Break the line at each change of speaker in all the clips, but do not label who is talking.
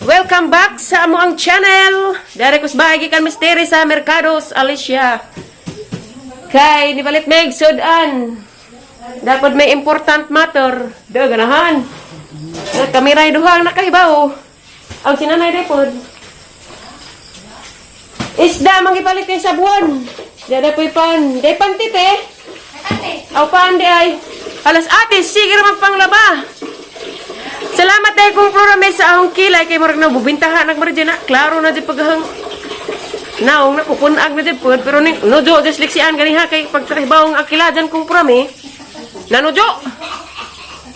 Welcome back sa amoang channel. Dari kus bahagi kan misteri sa Mercados Alicia. Kay ni balit meg sudan. Dapat may important matter. Do ganahan. Kamiray duhang nakahibaw. Ang sinanay depod. Isda mangipalit kay sa buwan. Dada po'y pan. Day pantite. Aw pan di ay. Alas atis, sige ra magpanglaba. Salamat dahil kung promise sa akong kilay kay marag na bubintahan ang marag na. Klaro na dyan paghang naong napupunag na dyan po. Pero nojo, just liksian ganiha kay pagtrahibaw ang akila dyan kung prami. Nanojo.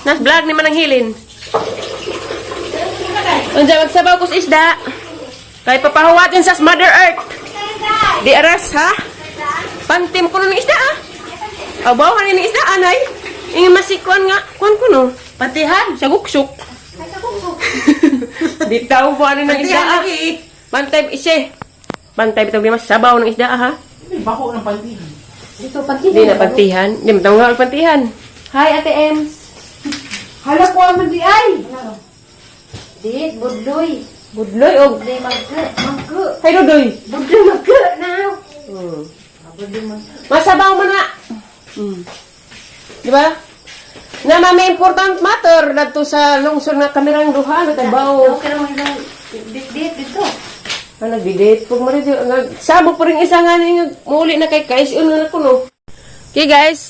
Nas vlog ni manang hilin. Andiyan magsabaw ko sa isda. Kay papahawatin sa Mother Earth. Di aras ha. Pantim ko ng isda ha. Abawan ni isda anay. Ingin masikwan nga. Kwan ko no. Patihan. Sa guksok. Di tao po ano ng isda. Pantay isi. Pantay bitang di mas sabaw ng isda ha.
Bako ng pantihan.
Dito, pantihan.
Di na pantihan. Di mo tawag nga pantihan. Hi Ate Ems.
Hala ko naman di ay. Di, budloy.
Budloy o.
Di, magke.
Hay Dodoy.
Budloy magke now.
Masabaw mo na. Di ba? Na may important matter dito sa lungsod na kamerang duha na tabaw.
Okay naman lang. Dito.
Nag-date po mo rin. Sabog po rin isa nga niyo. Muli na kay Kais. Na ko no. Okay guys.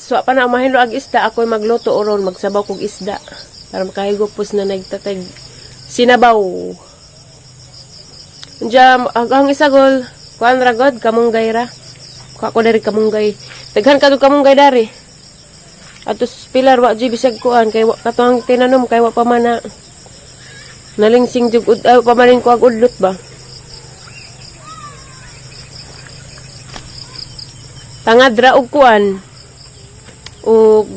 So pa na mahilo ag isda. Ako'y magluto o ron. Magsabaw kong isda. Para makahigupos na nagtatag sinabaw. Diyan ang isagol. Kuan ragod. Kamunggay ra. Kako dari kamunggay. Taghan ka doon kamunggay dari. Atos pilar wa jud bisag kuan kay katong tinanom kay wa pa man na nalingsing jud pa man ko ag udlot ba. Tangad ra og kuan. Og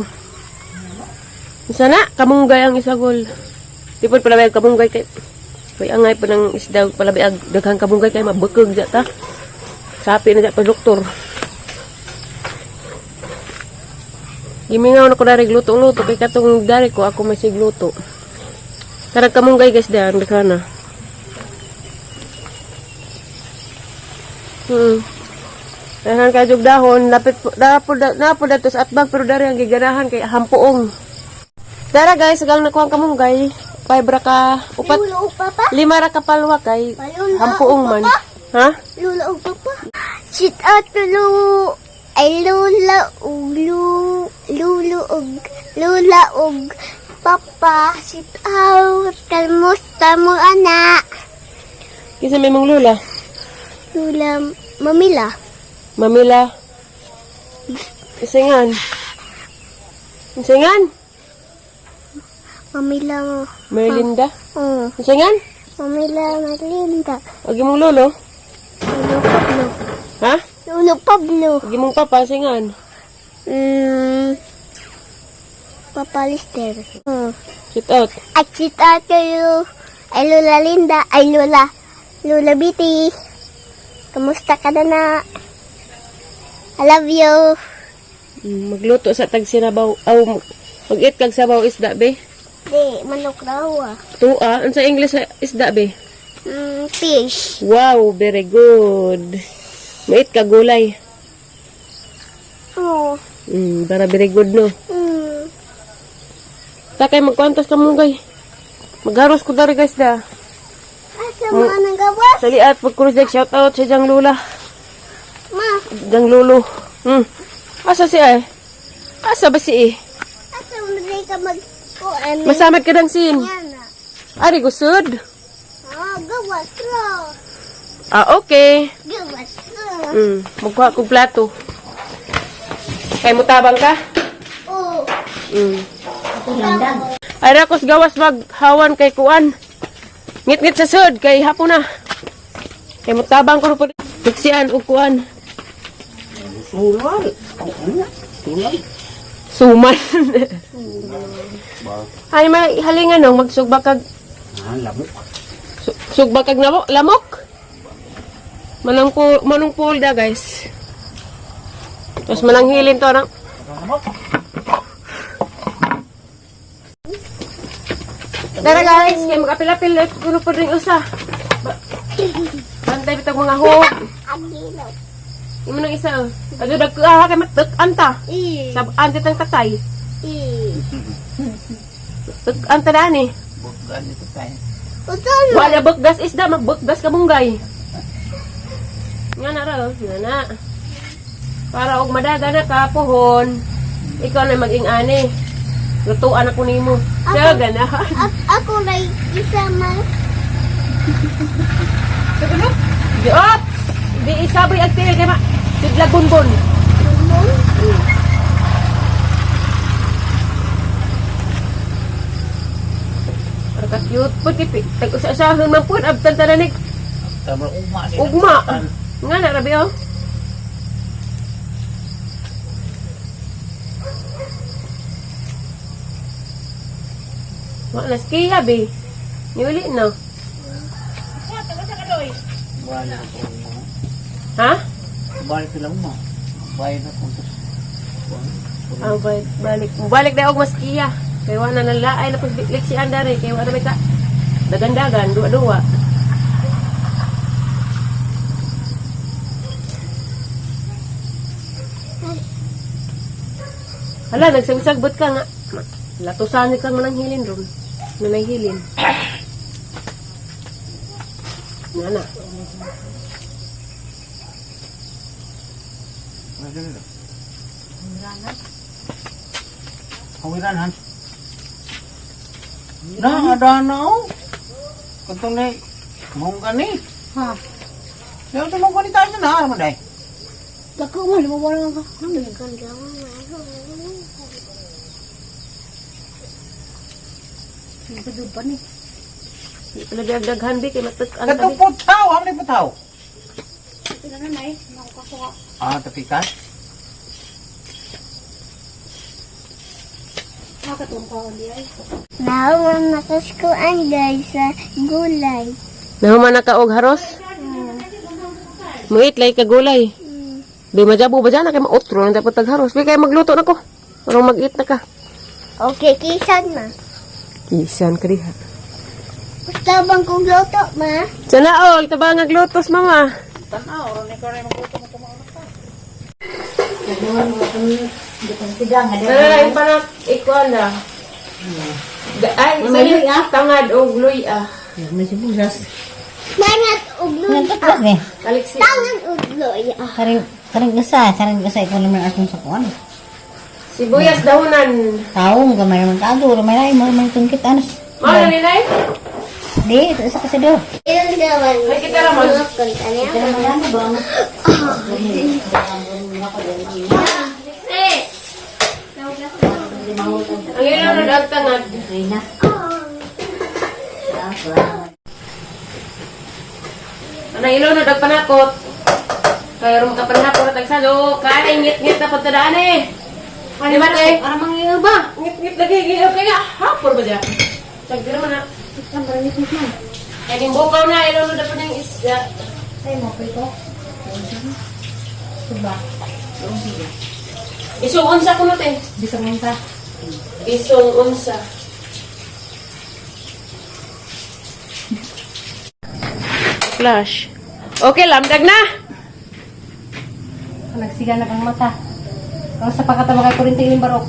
sana kamunggay ang isagol. Tipod pala bay kamunggay kay angay pa ng isda pala bay daghang kamunggay kay mabekeg ta. Sapi na pa doktor. Gimingaw na ko dari gluto-luto kay katong dari ko ako may sigluto. Tara kamunggay guys diyan dekana. Dahan ka jug dahon lapit napod datos atbag pero dari ang giganahan kay hampuong. Dara guys gang nakuha kamunggay. Paibra ka upat. Lima ra ka palwa kay hampuong man. Ha?
Lula og papa. Sit out lu ay lula og lula og papa. Sit out kalmusta mo anak.
Kisa may mong lula.
Lula mamila.
Mamila. Isingan. Isingan.
Mamila mo.
Merlinda.
Oh,
Isingan.
mamila Marlinda.
Agi mong lolo.
Lulu Pablo.
Ha?
Lulu Pablo.
Agi mong papa. Isingan.
Papa Lister.
Sit out.
At sit out kayo. Ay Lula Linda. Ay Lula Biti. Kamusta ka na? I love you.
Magluto sa tag sinabaw. Aw, mag-eat kag sabaw isda be.
Di, manok raw ah.
Tua. Ano sa English sa isda be?
Fish.
Wow, very good. Mait ka gulay.
Oh.
Para very good no. Takay magkwantas ka munggay. Magharos ko dari guys da.
Asa mga nagawas?
Saliat pagkurusek shout out sa Jang Lula.
Ma,
Jang Lulu. Asa si ay? Asa ba si eh?
asa mo na ka mag-kuan?
Masamad ka dang sin.
Yan na.
Ari gusod.
Gawas ra.
Okay.
Gawas ra.
Magkuha kong plato. Kay mutabang ka?
Oh.
Ay rakos gawas maghawan kay kuan. Ngit-ngit sa sud kay hapon na. Kay mutabang ko po. Tuksian og kuan. Suman. Ay may halingan no magsugba kag
Lamok.
sugba kag lamok. Manong pool da guys. Tapos mananghilin to na. Tara guys, kaya mag-apil-apil. Kuno po rin usa. Bantay bitag mga hog.
Agilaw.
Imo nang isa. Ado dagka kay matuk anta. Sab ante tang tatay. Tuk anta dani.
Bukan itu tayo.
Utol.
Wala buggas isda, magbuggas ka bunggay. Nga na raw, nga na. Para og madaga na ka pohon. Ikaw na maging ani. Lutuan ako nimo. Siya ganahan.
Ako ray isa man.
Diop! Di isaboy ang tingil kay ma. Sigla bunbun. Para cute po kipi. Tag-usasahon man po. Abtan tananig.
Tama uma.
Ugma. Nga na, rabi oh. Wala skiya be. Niuli no.
Wala ko.
Ha?
Balik sila uma. Bayad na puntos.
Ah, balik. Balik na og maskiya. Kay wala na laay na pagbiklik si Andare. Kay wala may ka. Dagandagan, duwa-duwa. Hala, nagsagbot ka nga. Latusan ka man ang hilin ron. Nanay hilin. Nana.
Kawiran han. Nah, ada no. Kantong ni mong gani.
Ha.
Yang tu mong gani tayo na ano dai.
Dako mo, lumawala ka. Nagdupan ni.
Di pala dagdaghan bi kay matuk ang
Katong
tabi.
putaw, ano ni putaw?
Sila na nay, nakakasuka.
Ah, tapi kan.
Nakatong ka di ay.
Nahuman nakaskuan guys sa gulay.
Nahuman na ka og haros? Muit lay ka gulay. Di majabo ba dyan na kay mautro na dapat tagharos. Bi kay magluto na ko. Parang mag-eat na ka.
Okay, kisan na.
Kisan ka diha.
Basta bang kong luto, ma?
Sana all, tabang aglutos mama.
Tanaw, ron ni ko rin magluto mo tumaon ka.
Ay, panak ikuan na. Ay, sali tangad og luy ah.
May sibuyas.
Tangan ugloy.
Nagkatlas ni.
Alexi.
Tangan ugloy.
Karing gasa ko naman atong sa kuan.
Sibuyas dahonan.
Taong gamay man tago, may nay mo man tungkit anas.
Mao na ninay?
Di, sa kasi do.
Ilan naman.
Ay, kita naman.
Kanta niya.
Ano ba?
Ang ilaw na dagtangad.
Rina.
Ang ilaw na dagpanakot. Kaya rum ka panakot at agsalo. Kaya ngit-ngit na pagtadaan eh. Di ba eh?
Para mangiyo ba?
Ngit-ngit lagi. Kaya hapor ba dyan? Sagdir mo na.
Ang baranit mo man.
Ay, yung bukaw na. Ilaw na dapat ng isda.
Ay mo ko ito. Suba.
Isong unsa ko natin.
Bisa mo ta.
Isong unsa. Flash. Okay, lamdag na.
Nagsiga na kang mata. Ang sa pagkatama kay kurinti yung barok.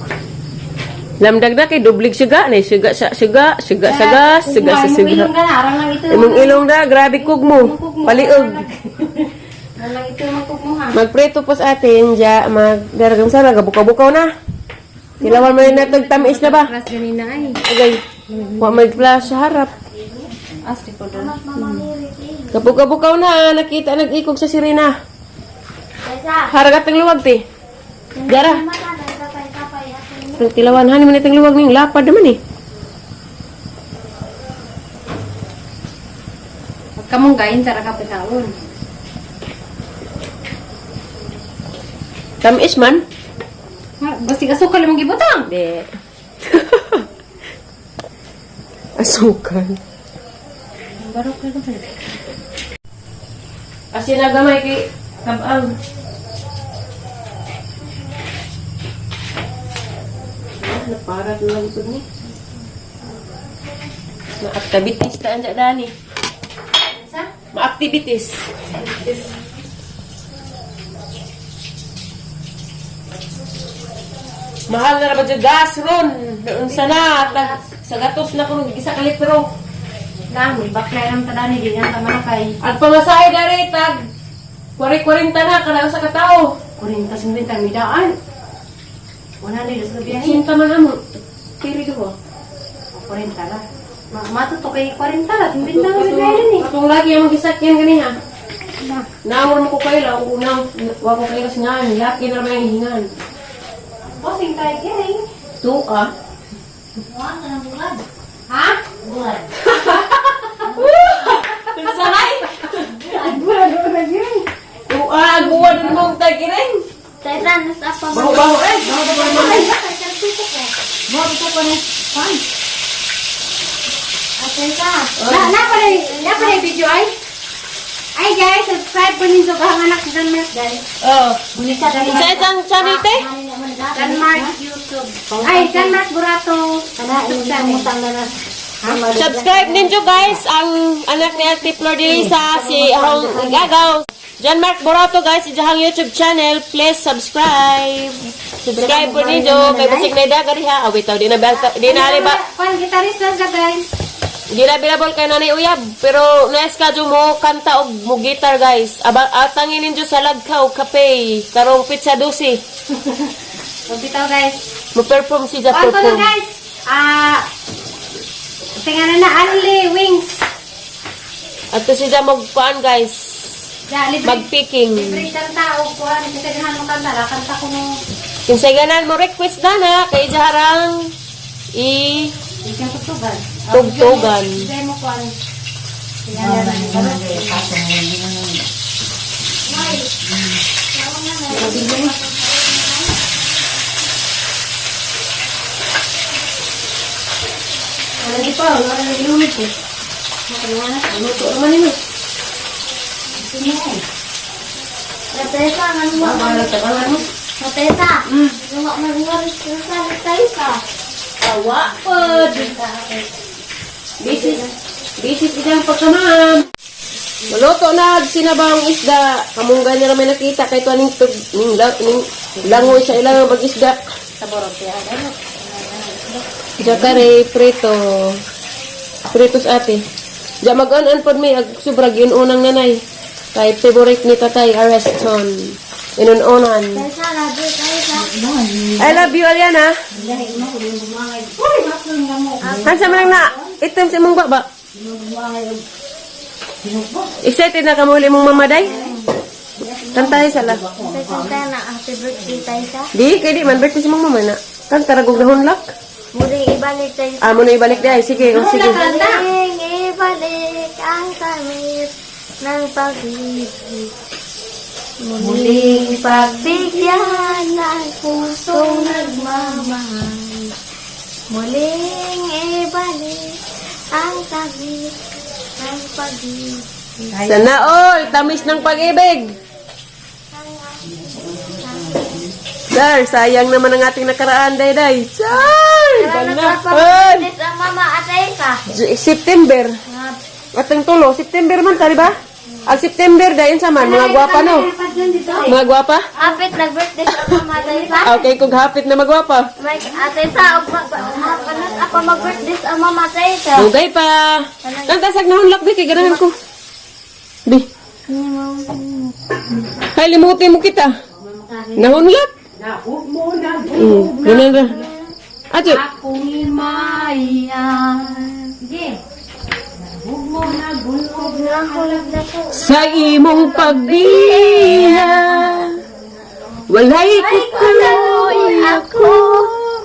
Lamdag na kay dublig siga ni siga sa siga sa siga.
Ilong ka na, arang lang ito.
Imong ilong na grabe kugmo. Paliog.
Arang lang ito yung magkuk mo ha.
Magpreto po sa atin ja magdaragam sa gabukaw-bukaw na. Tilawan man na tamis na ba?
Kelas ganina ay.
Agay. Wa may flash sa harap.
Asti ko doon.
Kabukaw-bukaw na nakita nag-ikog sa sirena. Haragat ng luwag ti. Dara. Tilawan hani man itong luwag ning lapad naman eh.
Pag kamong gayin sa rakapitaon.
Tamis man.
Basti kasukal mong gibutang.
De. Asukal.
Barok ka doon.
Asin na gamay kay kabang. Naparat na lang ito ni. Ma-activities ta anja dani. Ma-activities. Mahal na naman yung gas ron. Doon sana. Sa gatos na kung isa ka litro.
Lang, may baklay ng tadani din yan tama na kay.
At pamasahe na rin, tag 40-40 na, kada sa katao.
Kurin ka sumbintan, may daan. 100 sa biyahe.
Sinta man mo. Kiri ko.
40 la. Matuto kay 40 la, sumbintan ka sa biyahe din eh.
Atong lagi ang mag-isakyan gani ha. Nawar mo ko kayo lang, unang wag ko kayo singan, laki na naman yung hingan.
Posing tayo kaya.
Tuka.
Ha? Buwan.
Sanay?
Buwan na yun.
Tuka, guwan na mong tagiring.
Tayran, nasa pa ba?
Baho-baho eh. Baho-baho eh.
Buwan ito pa na. Fine.
Atenta.
Na pa na video ay. Ay guys, subscribe po ninyo kahanganak sa Denmark guys.
Oh.
Bunisa dali.
Sa isang channel te?
Denmark YouTube. Ay, Denmark Burato.
Subscribe ninyo guys ang anak ni Ate Flor Delisa si Ahong Gagaw. John Mark Borato guys, ijahang YouTube channel. Please subscribe. Subscribe po ninyo. Kay basig na daga diha. Awit taw di na ba?
Pan gitarista sa guys.
Di na available kay Nanay Uyab. Pero na-schedule mo kanta o mo guitar guys. Atangin ninyo sa lagkaw kape. Karong pizza dosi.
Bitaw guys.
Mo-perform si Ja
Pan ko na
perform.
guys. Tingnan na Anli Wings.
At si Ja magpaan guys.
Ya, libre.
Mag-picking.
Libre kanta o kuhan. Kitagahan mo kanta. Kanta ko nung
Kung sa ganan mo request na na, kay Jaharang
isang tutugan.
tugtugan.
Sige mo kuhan.
Wala pa, wala na ilumit ko. Luto naman yun.
Atenta, ano mo?
Wala tabangan mo.
Atenta. Luwa na luwa sa tayo ka.
Tawa po. Bisis idang pagkamam. Maluto na sinabang isda. Kamunggan na naman nakita kay tuwaning langoy sa ilang mag-isda.
Saborog siya.
Jakare prito. Pritos ate. Ja mag-an pod mi ag subrag yun unang nanay. Kay favorite ni tatay Areston. Inununan.
Taysa, labo tayo ka.
I love you Aliana. Hansa man lang na item sa mong baba. Excited na ka muli mong mamaday? Kantahay sala.
Taysa na, happy birthday tayo ka.
Di, kay di man birthday si mong mama na. Kanta ragog na hunlak.
Muling ibalik tayo
Ah, mo na ibalik di ay. Sige, oh, sige.
Muling ibalik ang kamit ng pag-ibig. Muling pagbigyan ng pusong nagmamahal. Muling ibalik ang kamit ng pag-ibig.
Sana all, tamis ng pag-ibig. Sir, sayang naman ang ating nakaraan, day-day. Sir! Ganapon!
Nagpapagdit ang mama atay ka.
September. Atang tulo, September man, tari ba? Ang September, dayon sa man, mga gwapa, no? Mga gwapa?
Apit nag-birthday sa mama atay ka.
Okay, kung hapit na magwapa.
May atay sa ako mag-birthday sa mama atay ka.
Dugay pa. Kantasag na hunlak, di, kay ganahan ko. Di. Hay, limutin mo kita. Nahunlak. Ganun na. Ato.
Akong mayan. Sige. Huwag mo na gulog na halag na ko.
Sa imong pagbiya, walay kukuloy
ako.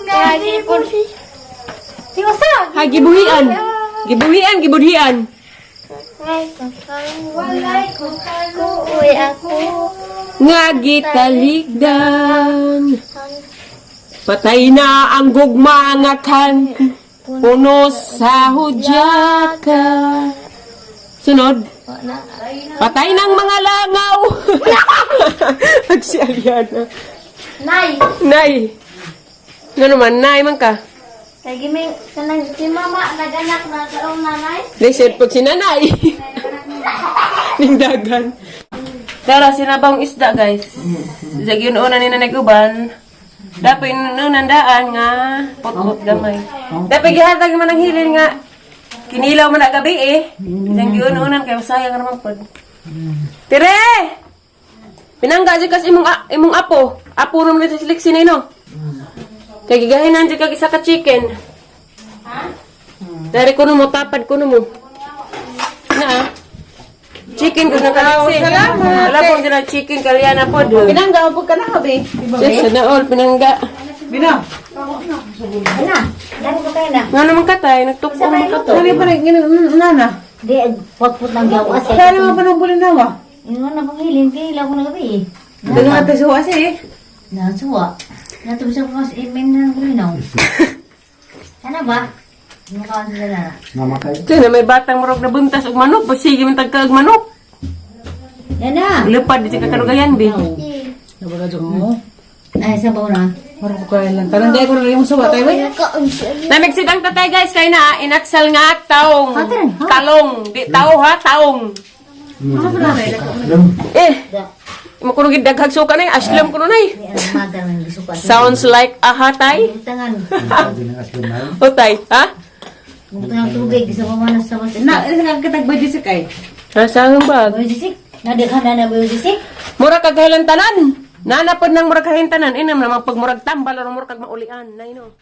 Nagipon si... Tingnan sa.
Ha, gibuhian. Gibuhian, gibudhian.
Walay ko kaluoy ako.
Nga gitaligdan. Patay na ang gugma nga kan. Puno sa hudyaka. Sunod. Patay ng mga langaw. Pag si Aliana.
Nay.
Nay. Ano naman, nay man ka?
Sige, may kanang si mama nag-anak na karong nanay.
Lisod po si nanay. Ning dagan. Dara sinabang isda guys. Sa ginuuna ni nanay uban. Dapat nandaan nga pot-pot gamay. Dapat gihatag man ang hilin nga kinilaw man na gabi eh. Isang giununan kay sayang naman pod. Tire! Pinangga dyan kas imong apo. Apo naman dito si Lexi na ino. Kaya gigahinan dyan kag isa ka chicken. Dari kuno mo, tapad kuno mo. Na chicken ko na ka Lexi.
salamat.
Wala pong dyan na chicken kalyana po.
Pinangga po ka na habi.
Yes, sana all, pinangga.
Bina.
Ana, dali ko kayo na.
Nga naman katay, nagtukong mo ka to.
Sali pa rin nana.
Di, pot-pot ng gawa siya.
Sali mo pa ng bulin nawa.
Yung na panghilin, kailan ko na gabi eh.
Dali nga tayo suwa siya eh.
Nasuwa. Natubos ako sa imen ng gulinaw. Sana ba? Mukhaan sila na.
Kaya na may batang murag na buntas og manok, basigi man tagkaag manok.
Yan na.
Lupad di ka karugayan, bi.
Nabaga dyan mo.
Ay, sabaw na.
Marang ko kaya lang. Tarang di ko rin yung suwa tayo eh.
Namigsidang tatay guys, kay na, inaksal nga taong. Talong. Di tao ha, taong. Eh, makunugid daghag suka na yung aslam ko nun ay.
May ang maga ng bisukan.
Sounds like a hatay.
Tangan.
Utay, ha?
Tangan tubig. Sa mamanas sa mas.
Na, katagba Jessica eh.
Nasahang bag.
Buyusisik. Nadikhan na na buyusisik.
Mura kag tanan. Nanapod ng murag kahintanan. Inam naman pag murag tambal o murag kag maulian. Na ino.